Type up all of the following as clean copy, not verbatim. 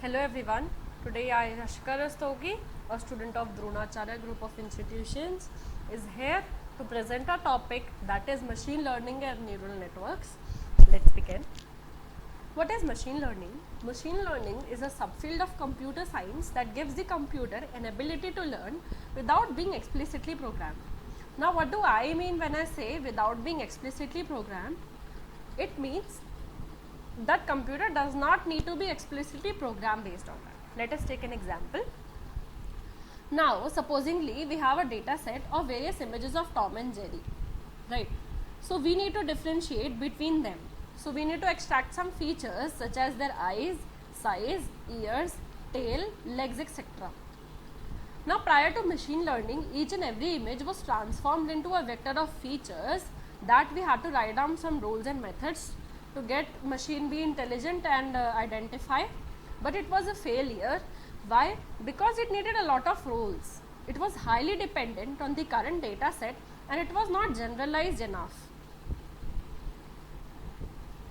Hello everyone. Today I, Rashika Rastogi, a student of Dronacharya Group of Institutions, is here to present a topic that is machine learning and neural networks. Let's begin. What is machine learning? Machine learning is a subfield of computer science that gives the computer an ability to learn without being explicitly programmed. Now what do I mean when I say without being explicitly programmed? It means that computer does not need to be explicitly programmed based on that. Let us take an example. Now supposingly we have a data set of various images of Tom and Jerry, right? So we need to differentiate between them. So we need to extract some features such as their eyes, size, ears, tail, legs, etc. Now prior to machine learning, each and every image was transformed into a vector of features that we had to write down some rules and methods to get machine be intelligent and identify, but it was a failure. Why? Because it needed a lot of rules. It was highly dependent on the current data set and it was not generalized enough.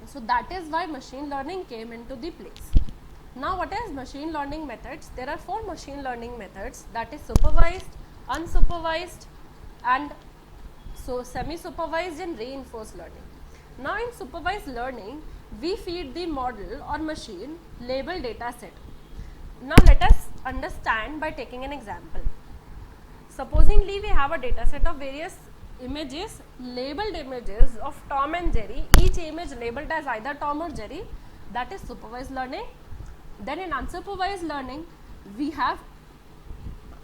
So that is why machine learning came into the place. Now what is machine learning methods? There are 4 machine learning methods, that is supervised, unsupervised, and so semi-supervised and reinforced learning. Now in supervised learning, we feed the model or machine labeled data set. Now let us understand by taking an example. Supposingly we have a data set of various images, labeled images of Tom and Jerry, each image labeled as either Tom or Jerry, that is supervised learning. Then in unsupervised learning, we have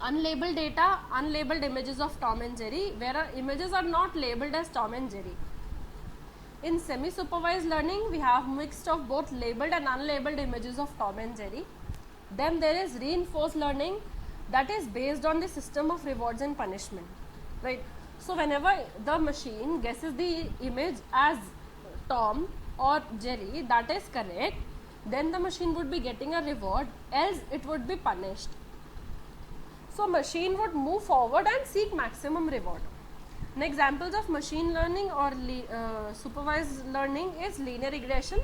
unlabeled data, unlabeled images of Tom and Jerry, where our images are not labeled as Tom and Jerry. In semi-supervised learning, we have mixed of both labeled and unlabeled images of Tom and Jerry. Then there is reinforced learning, that is based on the system of rewards and punishment, right? So whenever the machine guesses the image as Tom or Jerry, that is correct, then the machine would be getting a reward, else it would be punished. So machine would move forward and seek maximum reward. Now examples of machine learning or supervised learning is linear regression,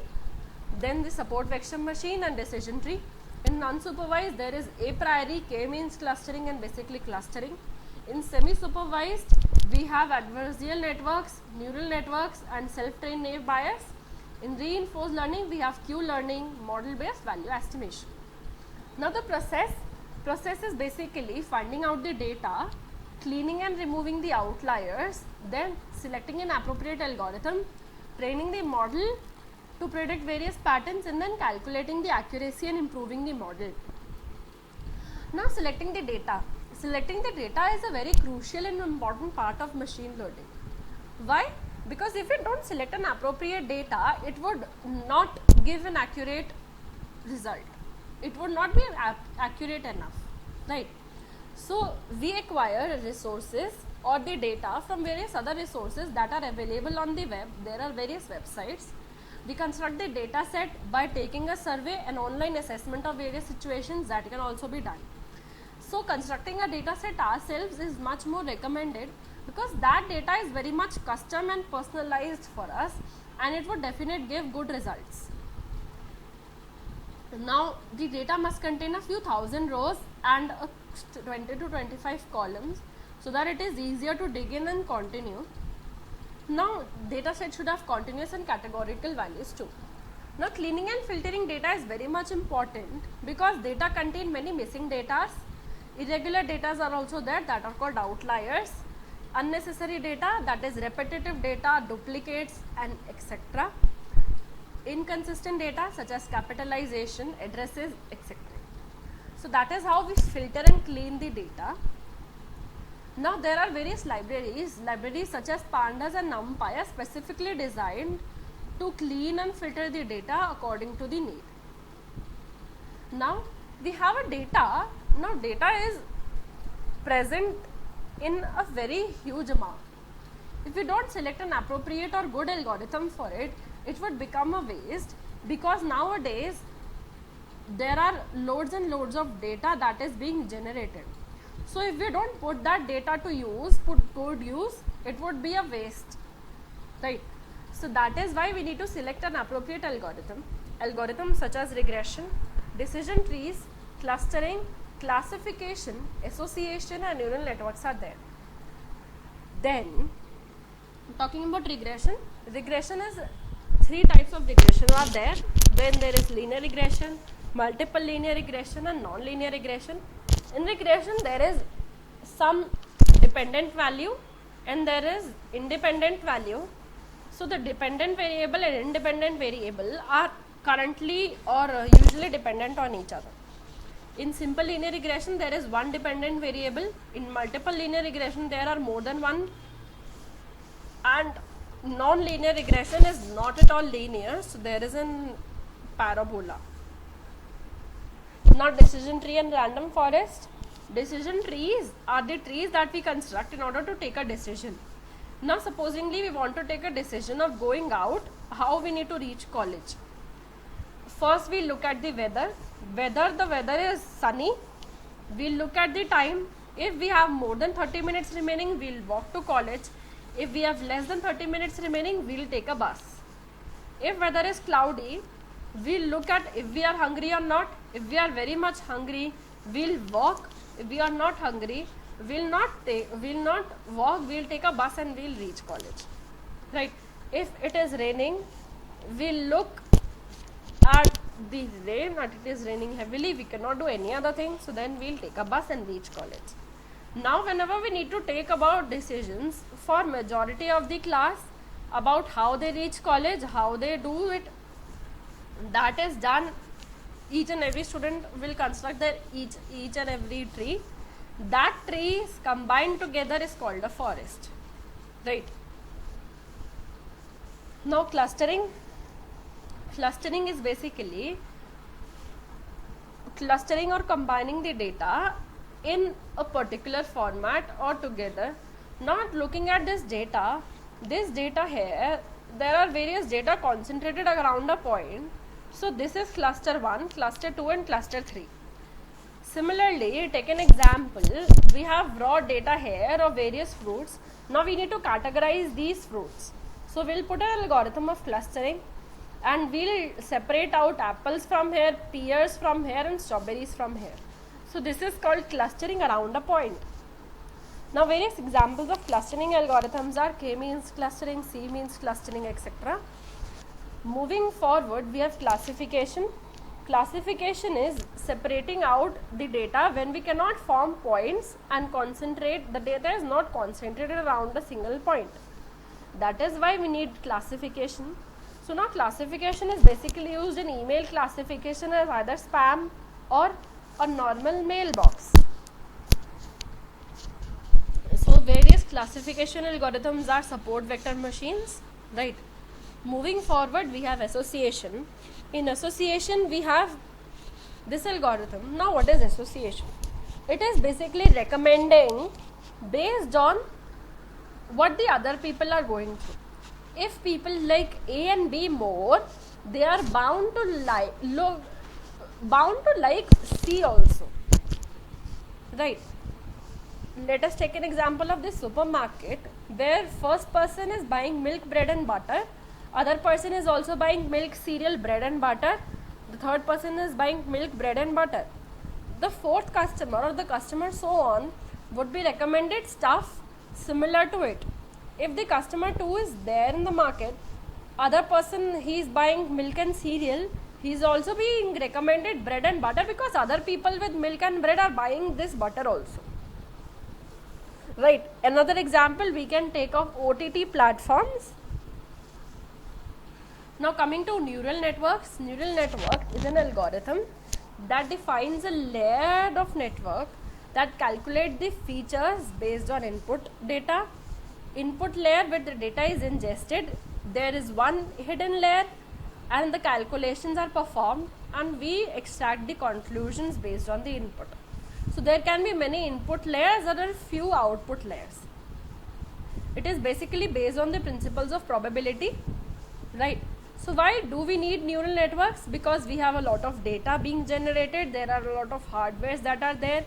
then the support vector machine and decision tree. In unsupervised, there is a priori, k-means clustering and basically clustering. In semi-supervised, we have adversarial networks, neural networks and self-trained naive Bayes. In reinforced learning, we have Q-learning, model-based value estimation. Now the process is basically finding out the data, cleaning and removing the outliers, then selecting an appropriate algorithm, training the model to predict various patterns, and then calculating the accuracy and improving the model. Now selecting the data. Selecting the data is a very crucial and important part of machine learning. Why? Because if you don't select an appropriate data, it would not give an accurate result. It would not be accurate enough, right? So we acquire resources or the data from various other resources that are available on the web. There are various websites. We construct the data set by taking a survey and online assessment of various situations that can also be done. So constructing a data set ourselves is much more recommended because that data is very much custom and personalized for us and it would definitely give good results. Now the data must contain a few thousand rows and 20 to 25 columns so that it is easier to dig in and continue. Now data set should have continuous and categorical values too. Now cleaning and filtering data is very much important because data contain many missing data. Irregular data are also there that are called outliers. Unnecessary data, that is repetitive data, duplicates and etc. Inconsistent data such as capitalization, addresses, etc. So that is how we filter and clean the data. Now there are various libraries such as Pandas and NumPy are specifically designed to clean and filter the data according to the need. Now we have a data. Now data is present in a very huge amount. If we don't select an appropriate or good algorithm for it, it would become a waste because nowadays there are loads and loads of data that is being generated. So if we don't put that data to use, put good use, it would be a waste, right? So that is why we need to select an appropriate algorithm. Algorithms such as regression, decision trees, clustering, classification, association and neural networks are there. Then talking about regression, regression is 3 types of regression are there. Then there is linear regression, multiple linear regression and non-linear regression. In regression there is some dependent value and there is independent value. So the dependent variable and independent variable are currently or usually dependent on each other. In simple linear regression there is one dependent variable. In multiple linear regression there are more than one. And non-linear regression is not at all linear, so there is an parabola. Now decision tree and random forest. Decision trees are the trees that we construct in order to take a decision. Now supposingly we want to take a decision of going out, how we need to reach college. First we look at the weather, whether the weather is sunny, we'll look at the time. If we have more than 30 minutes remaining, we'll walk to college. If we have less than 30 minutes remaining, we'll take a bus. If weather is cloudy, we'll look at if we are hungry or not. If we are very much hungry, we'll walk. If we are not hungry, we'll not walk, we'll take a bus and we'll reach college. Right? If it is raining, we'll look at the rain, that it is raining heavily, we cannot do any other thing, so then we'll take a bus and reach college. Now whenever we need to take about decisions for majority of the class about how they reach college, how they do it, that is done. Each and every student will construct their each and every tree. That trees combined together is called a forest. Right? Now clustering. Clustering is basically clustering or combining the data in a particular format or together. Not looking at this data here, there are various data concentrated around a point. So this is cluster 1, cluster 2 and cluster 3. Similarly, take an example, we have raw data here of various fruits. Now we need to categorize these fruits. So we'll put an algorithm of clustering and we'll separate out apples from here, pears from here and strawberries from here. So this is called clustering around a point. Now various examples of clustering algorithms are K means clustering, C means clustering, etc. Moving forward, we have classification. Classification is separating out the data when we cannot form points and concentrate, the data is not concentrated around a single point. That is why we need classification. So now classification is basically used in email classification as either spam or a normal mailbox. So various classification algorithms are support vector machines, right? Moving forward, we have association. In association, we have this algorithm. Now what is association? It is basically recommending based on what the other people are going through. If people like A and B more, they are bound to like C also, right? Let us take an example of this supermarket where first person is buying milk, bread and butter, other person is also buying milk, cereal, bread and butter, the third person is buying milk, bread and butter. The fourth customer or the customer so on would be recommended stuff similar to it. If the customer 2 is there in the market, other person he is buying milk and cereal, he is also being recommended bread and butter because other people with milk and bread are buying this butter also. Right. Another example we can take of OTT platforms. Now coming to neural networks. Neural network is an algorithm that defines a layer of network that calculate the features based on input data. Input layer where the data is ingested, there is one hidden layer and the calculations are performed and we extract the conclusions based on the input. So there can be many input layers, there are few output layers. It is basically based on the principles of probability, right? So why do we need neural networks? Because we have a lot of data being generated, there are a lot of hardwares that are there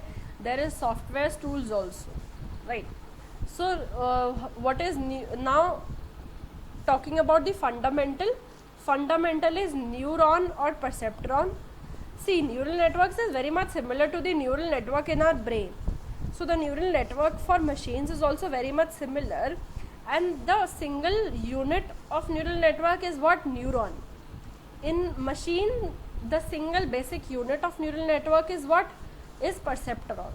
is software tools also, right? So what is now talking about the fundamental is neuron or perceptron. See, neural networks is very much similar to the neural network in our brain. So the neural network for machines is also very much similar, and the single unit of neural network is what? Neuron. In machine, the single basic unit of neural network is what? Is perceptron.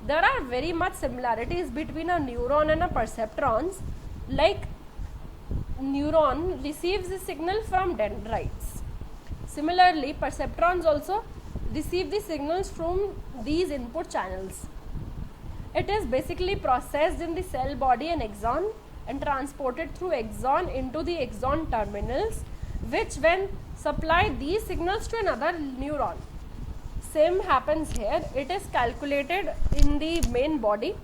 There are very much similarities between a neuron and a perceptrons. Like neuron receives a signal from dendrites. Similarly, perceptrons also receive the signals from these input channels. It is basically processed in the cell body and axon and transported through axon into the axon terminals, which when supply these signals to another neuron. Same happens here. It is calculated in the main body,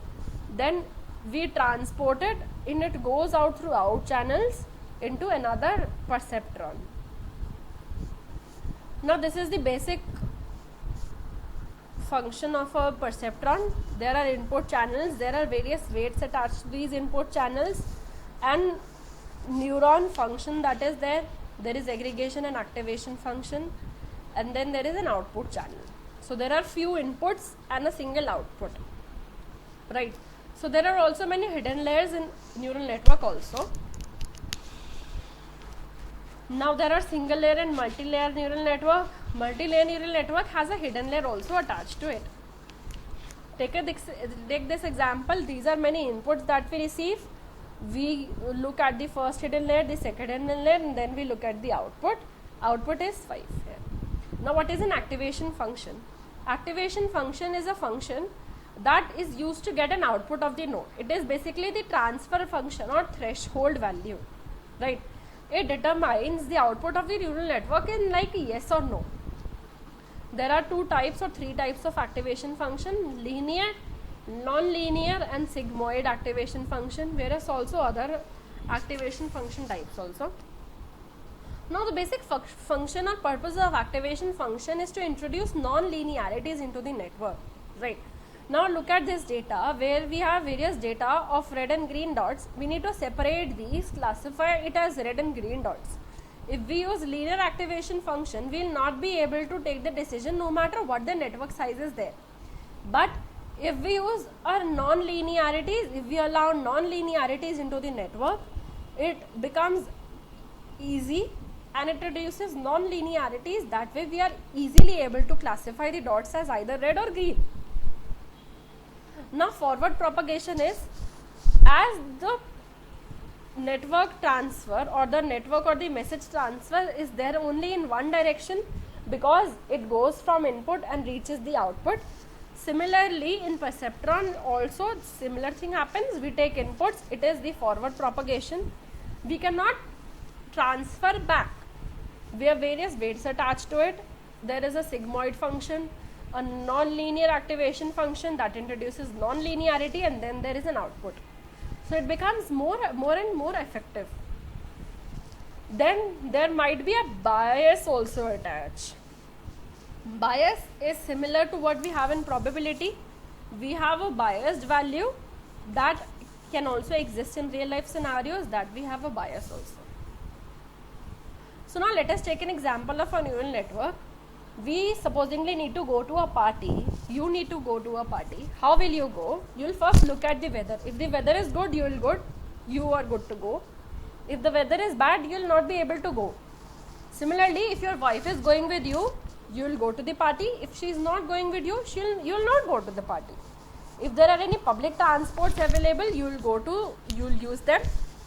then we transport it and it goes out through out channels into another perceptron. Now this is the basic function of a perceptron. There are input channels, there are various weights attached to these input channels, and neuron function that is there is aggregation and activation function, and then there is an output channel. So there are few inputs and a single output, right? So there are also many hidden layers in neural network also. Now there are single layer and multi-layer neural network. Multi-layer neural network has a hidden layer also attached to it. Take this example. These are many inputs that we receive. We look at the first hidden layer, the second hidden layer, and then we look at the output. Output is 5 here. Now what is an activation function? Activation function is a function that is used to get an output of the node. It is basically the transfer function or threshold value, right? It determines the output of the neural network in like yes or no. There are 2 types or 3 types of activation function: linear, non-linear, and sigmoid activation function, whereas also other activation function types also. Now the basic function or purpose of activation function is to introduce non-linearities into the network, right? Now look at this data where we have various data of red and green dots. We need to separate these, classify it as red and green dots. If we use linear activation function, we will not be able to take the decision no matter what the network size is there. But if we use our non-linearities, if we allow non-linearities into the network, it becomes easy and it introduces non-linearities. That way we are easily able to classify the dots as either red or green. Now forward propagation is as the network transfer or the network or the message transfer is there only in one direction, because it goes from input and reaches the output. Similarly in perceptron also similar thing happens. We take inputs, it is the forward propagation. We cannot transfer back. We have various weights attached to it. There is a sigmoid function, a non-linear activation function that introduces non-linearity, and then there is an output. So it becomes more and more effective. Then there might be a bias also attached. Bias is similar to what we have in probability. We have a biased value that can also exist in real life scenarios, that we have a bias also. So now let us take an example of a neural network. We supposedly need to go to a party. You need to go to a party. How will you go? You will first look at the weather. If the weather is good, you are good to go. If the weather is bad, you will not be able to go. Similarly, if your wife is going with you, you will go to the party. If she is not going with you, you will not go to the party. If there are any public transports available, you will use them.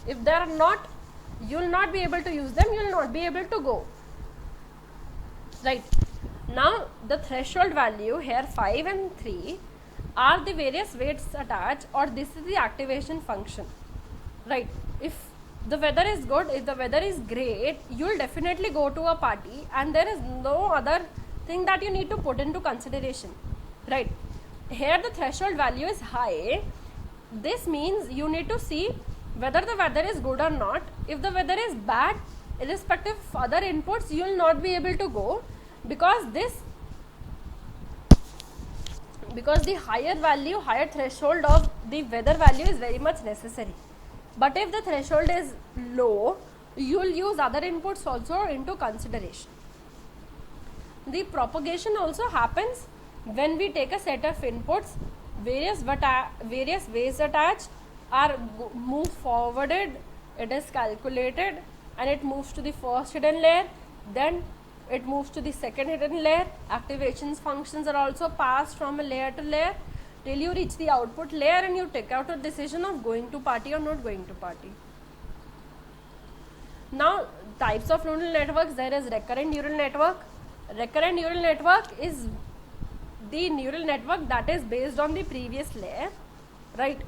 If there are not, you will not be able to use them. You will not be able to go. Right. Now the threshold value here 5 and 3 are the various weights attached, or this is the activation function, right? If the weather is good, if the weather is great, you will definitely go to a party, and there is no other thing that you need to put into consideration, right? Here the threshold value is high. This means you need to see whether the weather is good or not. If the weather is bad, irrespective of other inputs, you will not be able to go, because the higher threshold of the weather value is very much necessary. But if the threshold is low, you will use other inputs also into consideration. The propagation also happens when we take a set of inputs, various ways attached are moved forwarded, it is calculated, and it moves to the first hidden layer, then it moves to the second hidden layer. Activations functions are also passed from a layer to layer till you reach the output layer, and you take out a decision of going to party or not going to party. Now, types of neural networks, there is recurrent neural network. Recurrent neural network is the neural network that is based on the previous layer, right?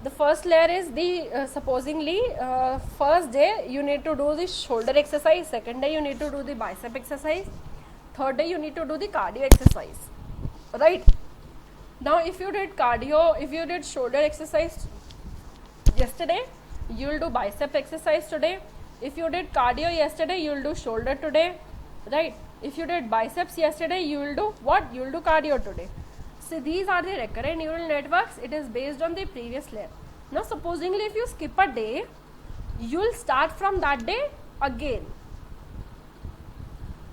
The first layer is the supposingly first day you need to do the shoulder exercise, second day you need to do the bicep exercise, third day you need to do the cardio exercise, right? Now if you did cardio, if you did shoulder exercise yesterday, you will do bicep exercise today. If you did cardio yesterday, you will do shoulder today, right? If you did biceps yesterday, you will do what? You will do cardio today. So these are the recurrent neural networks. It is based on the previous layer. Now supposingly if you skip a day, you will start from that day again.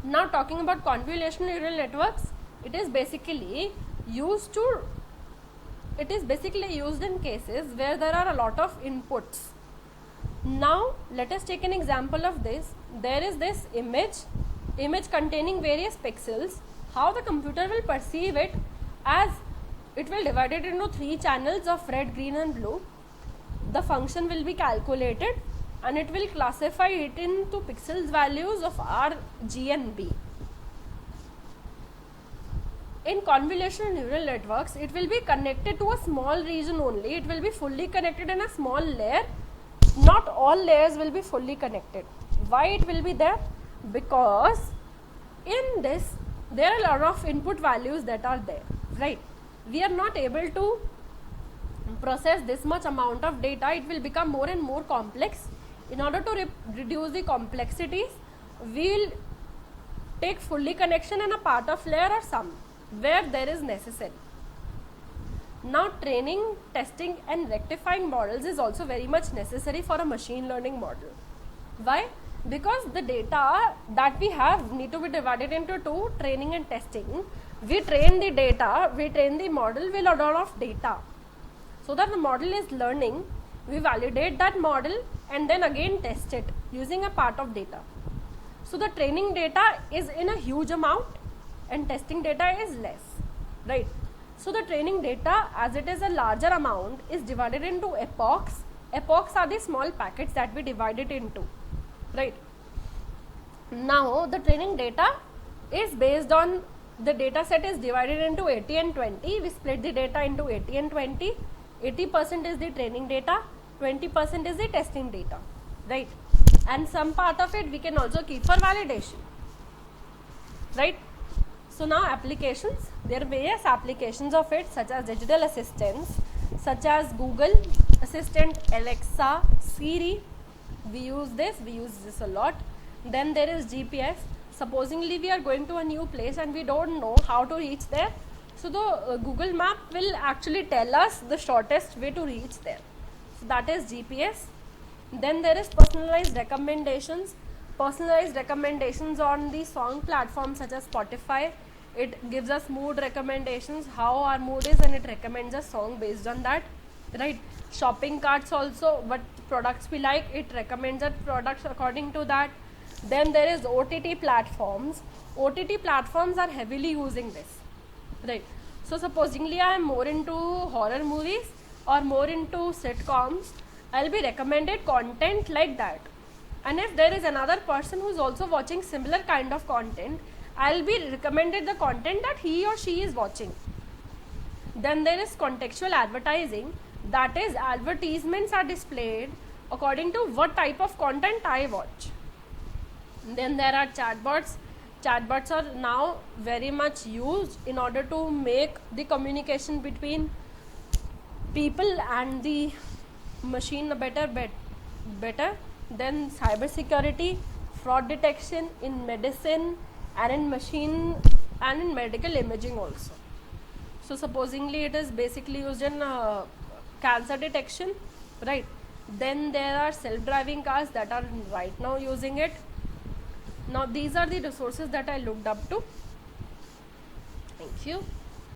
Now talking about convolutional neural networks, it is basically used in cases where there are a lot of inputs. Now let us take an example of this. There is this image containing various pixels. How the computer will perceive it, as it will divide it into 3 channels of red, green and blue. The function will be calculated and it will classify it into pixels values of R, G and B. In convolutional neural networks, it will be connected to a small region only. It will be fully connected in a small layer. Not all layers will be fully connected. Why it will be there? Because in this there are a lot of input values that are there, right? We are not able to process this much amount of data. It will become more and more complex. In order to reduce the complexities, we will take fully connection in a part of layer or some where there is necessary. Now training, testing and rectifying models is also very much necessary for a machine learning model. Why? Because the data that we have need to be divided into 2, training and testing. We train the data, we train the model with a lot of data. So that the model is learning, we validate that model and then again test it using a part of data. So the training data is in a huge amount and testing data is less, right? So the training data, as it is a larger amount, is divided into epochs. Epochs are the small packets that we divide it into, right? Now the training data is based on, the data set is divided into 80 and 20. We split the data into 80 and 20. 80% is the training data, 20% is the testing data, right? And some part of it we can also keep for validation, right? So now applications, there are various applications of it, such as digital assistants, such as Google Assistant, Alexa, Siri. We use this a lot. Then there is GPS. Supposingly we are going to a new place and we don't know how to reach there. So the Google map will actually tell us the shortest way to reach there. So that is GPS. Then there is personalized recommendations. Personalized recommendations on the song platforms such as Spotify. It gives us mood recommendations, how our mood is, and it recommends a song based on that, right? Shopping carts also, what products we like, it recommends our products according to that. Then there is OTT platforms. OTT platforms are heavily using this, right? So supposingly I am more into horror movies or more into sitcoms, I'll be recommended content like that. And if there is another person who is also watching similar kind of content, I'll be recommended the content that he or she is watching. Then there is contextual advertising, that is advertisements are displayed according to what type of content I watch. Then there are chatbots. Chatbots are now very much used in order to make the communication between people and the machine better. Then cybersecurity, fraud detection in medicine and in machine and in medical imaging also. So supposingly it is basically used in cancer detection, right? Then there are self-driving cars that are right now using it. Now these are the resources that I looked up to. you.